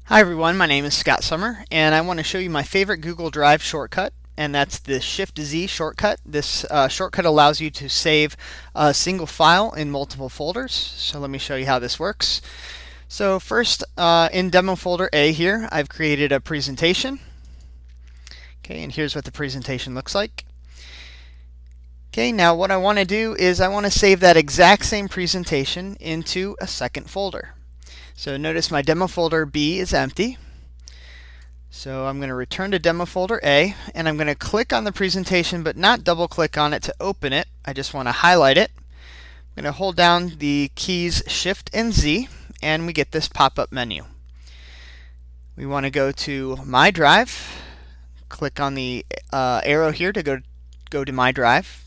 Hi everyone, my name is Scott Summer and I want to show you my favorite Google Drive shortcut, and that's the Shift-Z shortcut. This shortcut allows you to save a single file in multiple folders. So let me show you how this works. So first, in demo folder A here, I've created a presentation. Okay, and here's what the presentation looks like. Okay, now what I want to do is I want to save that exact same presentation into a second folder. So notice my demo folder B is empty. So I'm going to return to demo folder A, and I'm going to click on the presentation but not double click on it to open it. I just want to highlight it. I'm going to hold down the keys Shift and Z, and we get this pop-up menu. We want to go to My Drive. Click on the arrow here to go to My Drive.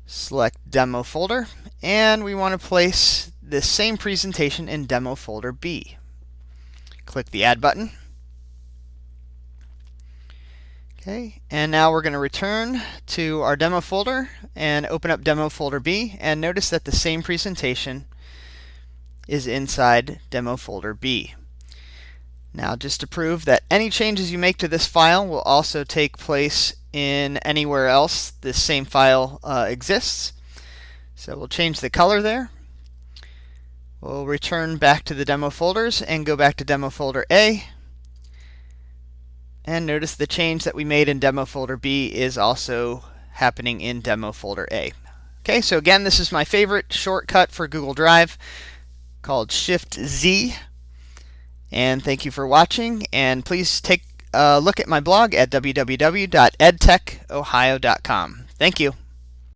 Select demo folder, and we want to place this same presentation in demo folder B. Click the Add button. Okay, and now we're going to return to our demo folder and open up demo folder B, and notice that the same presentation is inside demo folder B. Now, just to prove that any changes you make to this file will also take place in anywhere else this same file exists. So we'll change the color there. We'll return back to the demo folders and go back to demo folder A. And notice the change that we made in demo folder B is also happening in demo folder A. Okay, so again, this is my favorite shortcut for Google Drive called Shift-Z. And thank you for watching, and please take a look at my blog at www.edtechohio.com. Thank you.